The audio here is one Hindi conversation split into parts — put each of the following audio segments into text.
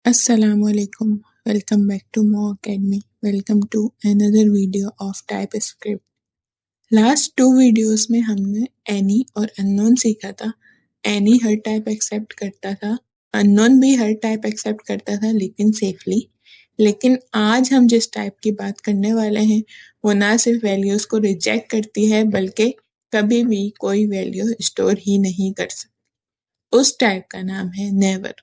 Assalamualaikum. Welcome back to Mo Academy. Welcome to another video of TypeScript. Last 2 videos में हमने एनी और अननोन सीखा था। एनी हर टाइप एक्सेप्ट करता था, अननोन भी हर टाइप एक्सेप्ट करता था लेकिन सेफली। लेकिन आज हम जिस टाइप की बात करने वाले हैं वो ना सिर्फ वैल्यूज को रिजेक्ट करती है बल्कि कभी भी कोई वैल्यू स्टोर ही नहीं कर सकती। उस टाइप का नाम है नेवर।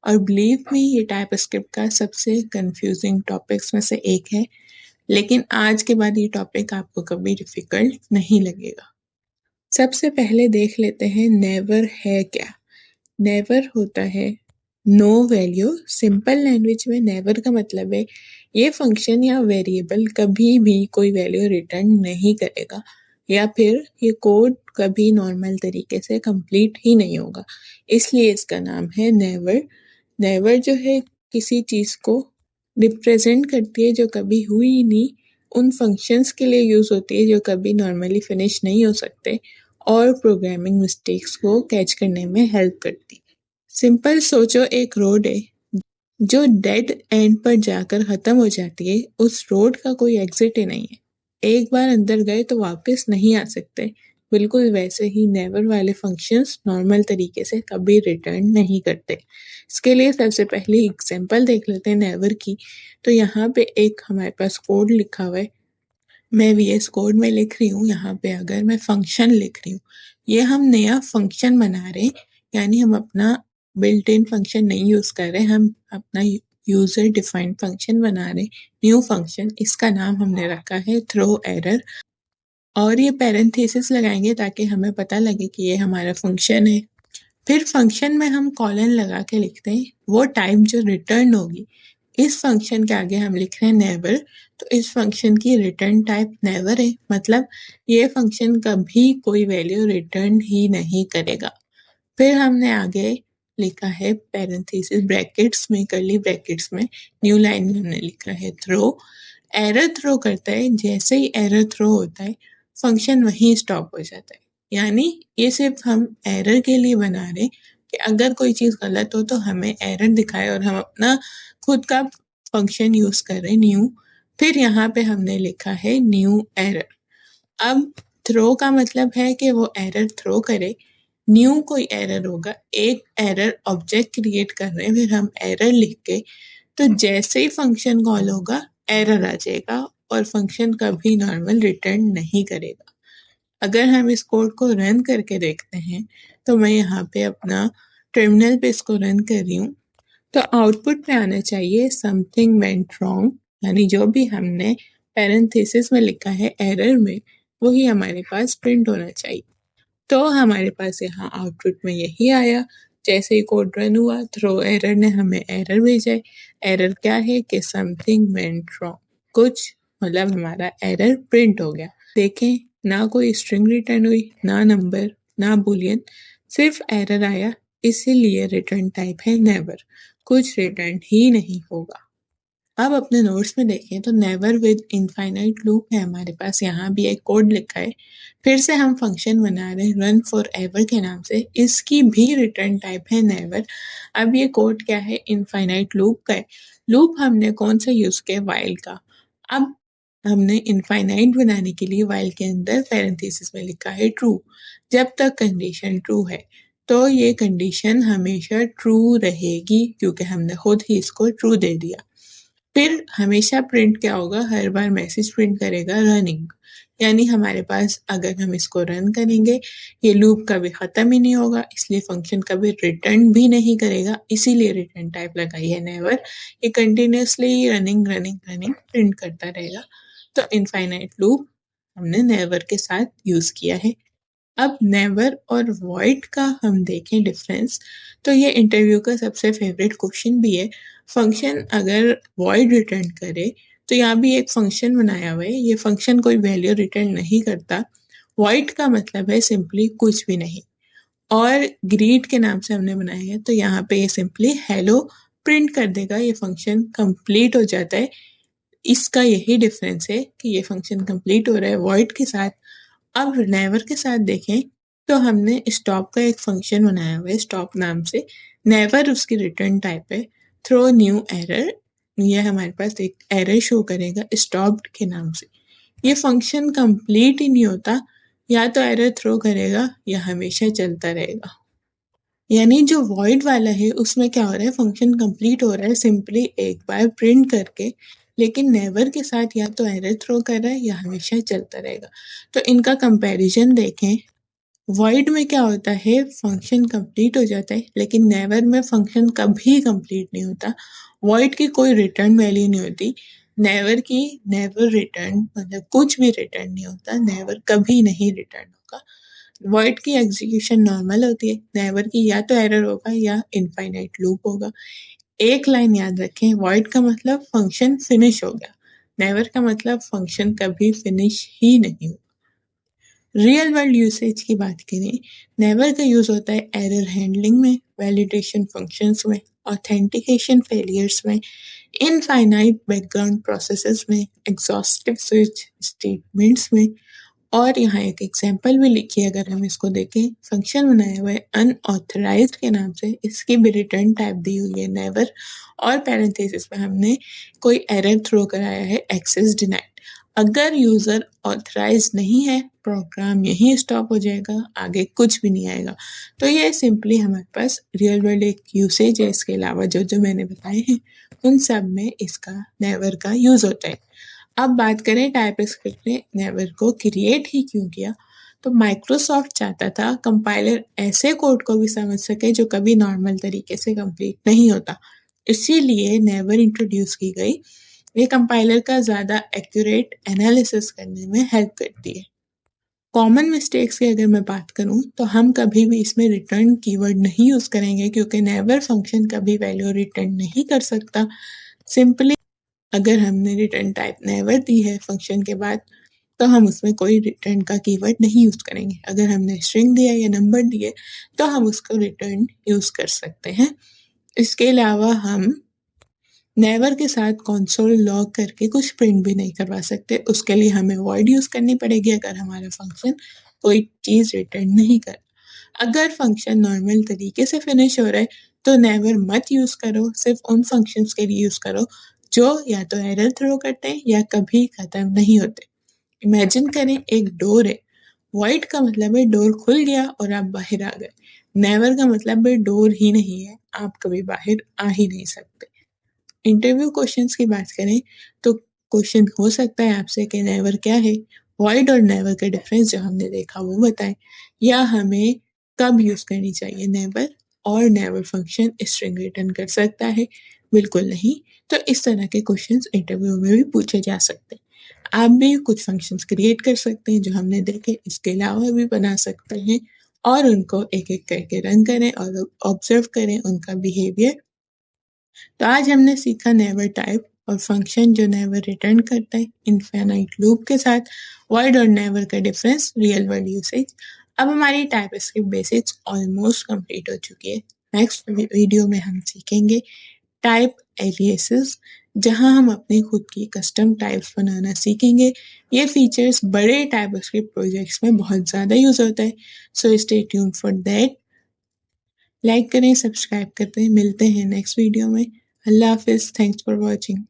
और बिलीव मी ये टाइपस्क्रिप्ट का सबसे कंफ्यूजिंग टॉपिक्स में से एक है, लेकिन आज के बाद ये टॉपिक आपको कभी डिफिकल्ट नहीं लगेगा। सबसे पहले देख लेते हैं नेवर है क्या। नेवर होता है नो वैल्यू। सिंपल लैंग्वेज में नेवर का मतलब है ये फंक्शन या वेरिएबल कभी भी कोई वैल्यू रिटर्न नहीं करेगा, या फिर ये कोड कभी नॉर्मल तरीके से कंप्लीट ही नहीं होगा, इसलिए इसका नाम है नेवर। नेवर जो है किसी चीज़ को रिप्रेजेंट करती है जो कभी हुई ही नहीं, उन फंक्शंस के लिए यूज़ होती है जो कभी नॉर्मली फिनिश नहीं हो सकते और प्रोग्रामिंग मिस्टेक्स को कैच करने में हेल्प करती है। सिंपल सोचो, एक रोड है जो डेड एंड पर जाकर ख़त्म हो जाती है। उस रोड का कोई एग्जिट ही नहीं है, एक बार अंदर गए तो वापस नहीं आ सकते। बिल्कुल वैसे ही नेवर वाले फंक्शंस नॉर्मल तरीके से कभी रिटर्न नहीं करते। इसके लिए सबसे पहले एग्जांपल देख लेते हैं नेवर की। तो यहाँ पे एक हमारे पास कोड लिखा हुआ है, मैं VS कोड में लिख रही हूँ। यहाँ पे अगर मैं फंक्शन लिख रही हूँ, ये हम नया फंक्शन बना रहे हैं, यानी हम अपना बिल्ट इन फंक्शन नहीं यूज़ कर रहे, हम अपना यूज़र डिफाइंड फंक्शन बना रहे, न्यू फंक्शन। इसका नाम हमने रखा है थ्रो एरर, और ये पैरेंथेसिस लगाएंगे ताकि हमें पता लगे कि ये हमारा फंक्शन है। फिर फंक्शन में हम कॉलन लगा के लिखते हैं वो टाइप जो रिटर्न होगी। इस फंक्शन के आगे हम लिख रहे हैं नेवर, तो इस फंक्शन की रिटर्न टाइप नेवर है, मतलब ये फंक्शन कभी कोई वैल्यू रिटर्न ही नहीं करेगा। फिर हमने आगे लिखा है पैरेंथेसिस ब्रैकेट्स में, कर्ली ब्रैकेट्स में, न्यू लाइन में हमने लिखा है थ्रो। एरर थ्रो करता है, जैसे ही एरर थ्रो होता है फंक्शन वहीं स्टॉप हो जाता है। यानी ये सिर्फ हम एरर के लिए बना रहे कि अगर कोई चीज़ गलत हो तो हमें एरर दिखाए और हम अपना खुद का फंक्शन यूज़ करें न्यू। फिर यहाँ पे हमने लिखा है न्यू एरर। अब थ्रो का मतलब है कि वो एरर थ्रो करे, न्यू कोई एरर होगा, एक एरर ऑब्जेक्ट क्रिएट कर रहे हैं, फिर हम एरर लिख के, तो जैसे ही फंक्शन कॉल होगा एरर आ जाएगा और फंक्शन कभी नॉर्मल रिटर्न नहीं करेगा। अगर हम इस कोड को रन करके देखते हैं, तो मैं यहाँ पे अपना टर्मिनल पे इसको रन कर रही हूँ, तो आउटपुट पे आना चाहिए समथिंग वेंट रॉन्ग, यानी जो भी हमने पैरेंथेसिस में लिखा है एरर में वही हमारे पास प्रिंट होना चाहिए। तो हमारे पास यहाँ आउटपुट में यही आया। जैसे ही कोड रन हुआ थ्रो एरर ने हमें एरर भेजा है। एरर क्या है कि समथिंग वेंट रॉन्ग, कुछ मतलब हमारा एरर प्रिंट हो गया। देखें, ना कोई स्ट्रिंग रिटर्न हुई, ना नंबर, ना बुलियन, सिर्फ एरर आया, इसीलिए रिटर्न टाइप है नेवर, कुछ रिटर्न ही नहीं होगा। अब अपने नोट्स में देखें तो नेवर विद इनफाइनाइट लूप है हमारे पास, यहाँ भी एक कोड लिखा है। फिर से हम फंक्शन बना रहे हैं रन फॉर एवर के नाम से, इसकी भी रिटर्न टाइप है नेवर। अब ये कोड क्या है, इनफाइनाइट लूप का है। लूप हमने कौन सा यूज़ किया, वाइल का। अब हमने इनफाइनाइट बनाने के लिए वाइल के अंदर पैरेंथेसिस में लिखा है ट्रू। जब तक कंडीशन ट्रू है तो ये कंडीशन हमेशा ट्रू रहेगी, क्योंकि हमने खुद ही इसको ट्रू दे दिया। फिर हमेशा प्रिंट क्या होगा, हर बार मैसेज प्रिंट करेगा रनिंग, यानी हमारे पास अगर हम इसको रन करेंगे ये लूप कभी ख़त्म ही नहीं होगा, इसलिए फंक्शन कभी रिटर्न भी नहीं करेगा, इसीलिए रिटर्न टाइप लगाई है नेवर। ये continuously running running running print करता रहेगा। तो इनफाइनाइट लूप हमने नेवर के साथ यूज़ किया है। अब नेवर और वॉइड का हम देखें डिफरेंस, तो ये इंटरव्यू का सबसे फेवरेट क्वेश्चन भी है। फंक्शन अगर वॉइड रिटर्न करे, तो यहाँ भी एक फंक्शन बनाया हुआ है, ये फंक्शन कोई वैल्यू रिटर्न नहीं करता। वॉइड का मतलब है सिंपली कुछ भी नहीं, और ग्रीट के नाम से हमने बनाया है, तो यहाँ पे ये सिंपली हेलो प्रिंट कर देगा, ये फंक्शन कंप्लीट हो जाता है। इसका यही डिफरेंस है कि ये फंक्शन कंप्लीट हो रहा है वॉइड के साथ। अब नेवर के साथ देखें तो हमने स्टॉप का एक फंक्शन बनाया हुआ है स्टॉप नाम से, नेवर उसकी रिटर्न टाइप है। थ्रो न्यू एरर, ये हमारे पास एक एरर शो करेगा स्टॉप्ड के नाम से। ये फंक्शन कंप्लीट ही नहीं होता, या तो एरर थ्रो करेगा या हमेशा चलता रहेगा। यानी जो वॉइड वाला है उसमें क्या हो रहा है, फंक्शन कंप्लीट हो रहा है सिंपली एक बार प्रिंट करके, लेकिन नेवर के साथ या तो एरर थ्रो कर रहा है या हमेशा चलता रहेगा। तो इनका कंपैरिजन देखें। वॉइड में क्या होता है, फंक्शन कंप्लीट हो जाता है, लेकिन नेवर में फंक्शन कभी कंप्लीट नहीं होता। वॉइड की कोई रिटर्न वैल्यू नहीं होती, नेवर की नेवर रिटर्न, मतलब कुछ भी रिटर्न नहीं होता, नेवर कभी नहीं रिटर्न होगा। वॉइड की एग्जीक्यूशन नॉर्मल होती है, नेवर की या तो एरर होगा या इनफाइनाइट लूप होगा। एक लाइन याद रखें, वॉइड का मतलब फंक्शन फिनिश हो गया, नेवर का मतलब फंक्शन कभी फिनिश ही नहीं हुआ। रियल वर्ल्ड यूसेज की बात करें, नेवर का यूज होता है एरर हैंडलिंग में, वैलिडेशन फंक्शंस में, ऑथेंटिकेशन फेलियर्स में, इनफाइनाइट बैकग्राउंड प्रोसेसेस में, एग्जॉस्टिव स्विच स्टेटमेंट्स में। और यहाँ एक एग्जांपल भी लिखी है, अगर हम इसको देखें, फंक्शन बनाया हुआ है अनऑथराइज्ड के नाम से, इसकी भी रिटर्न टाइप दी हुई है नेवर, और पैरेंथेसिस में हमने कोई एरर थ्रो कराया है एक्सेस डिनाइड। अगर यूजर ऑथराइज नहीं है, प्रोग्राम यहीं स्टॉप हो जाएगा, आगे कुछ भी नहीं आएगा। तो ये सिंपली हमारे पास रियल वर्ल्ड एक यूसेज है, इसके अलावा जो जो मैंने बताए हैं उन सब में इसका नेवर का यूज होता है। अब बात करें टाइपस्क्रिप्ट ने नेवर को क्रिएट ही क्यों किया, तो माइक्रोसॉफ्ट चाहता था कंपाइलर ऐसे कोड को भी समझ सके जो कभी नॉर्मल तरीके से कंप्लीट नहीं होता, इसीलिए नेवर इंट्रोड्यूस की गई। ये कंपाइलर का ज़्यादा एक्यूरेट एनालिसिस करने में हेल्प करती है। कॉमन मिस्टेक्स की अगर मैं बात करूं तो हम कभी भी इसमें रिटर्न कीवर्ड नहीं यूज़ करेंगे, क्योंकि नेवर फंक्शन कभी वैल्यू रिटर्न नहीं कर सकता। सिंपली अगर हमने रिटर्न टाइप नेवर दी है फंक्शन के बाद, तो हम उसमें कोई रिटर्न का कीवर्ड नहीं यूज़ करेंगे। अगर हमने स्ट्रिंग दिया या नंबर दिए तो हम उसको रिटर्न यूज़ कर सकते हैं। इसके अलावा हम नेवर के साथ कंसोल लॉग करके कुछ प्रिंट भी नहीं करवा सकते, उसके लिए हमें वॉइड यूज़ करनी पड़ेगी अगर हमारा फंक्शन कोई चीज़ रिटर्न नहीं कर। अगर फंक्शन नॉर्मल तरीके से फिनिश हो रहा है तो नेवर मत यूज़ करो, सिर्फ उन फंक्शंस के लिए यूज़ करो जो या तो एरर थ्रो करते हैं या कभी ख़त्म नहीं होते। इमेजिन करें एक डोर है, वॉइड का मतलब है डोर खुल गया और आप बाहर आ गए, नेवर का मतलब है डोर ही नहीं है, आप कभी बाहर आ ही नहीं सकते। इंटरव्यू क्वेश्चंस की बात करें तो क्वेश्चन हो सकता है आपसे कि नेवर क्या है, वॉइड और नेवर का डिफरेंस जो हमने देखा वो बताएं, या हमें कब यूज़ करनी चाहिए नेवर, और नेवर फंक्शन स्ट्रिंग रिटर्न कर सकता है, बिल्कुल नहीं। तो इस तरह के क्वेश्चंस इंटरव्यू में भी पूछे जा सकते हैं। आप भी कुछ फंक्शंस क्रिएट कर सकते हैं जो हमने देखे, इसके अलावा भी बना सकते हैं और उनको एक एक करके रन करें और ऑब्जर्व करें उनका बिहेवियर। तो आज हमने सीखा नेवर टाइप और फंक्शन जो नेवर रिटर्न करता है, इनफाइनाइट लूप के साथ, वॉइड और नेवर का डिफरेंस, रियल वर्ल्ड यूसेज। अब हमारी टाइपस्क्रिप्ट बेसिक्स ऑलमोस्ट कंप्लीट हो चुकी है। नेक्स्ट वीडियो में हम सीखेंगे टाइप एलियासेस, जहां हम अपनी खुद की कस्टम टाइप्स बनाना सीखेंगे। ये फीचर्स बड़े टाइपस्क्रिप्ट प्रोजेक्ट्स में बहुत ज़्यादा यूज़ होता है, so stay tuned for that. Like करें, सब्सक्राइब करते हैं, मिलते हैं नेक्स्ट वीडियो में। अल्लाह हाफिज़, थैंक्स फॉर वॉचिंग।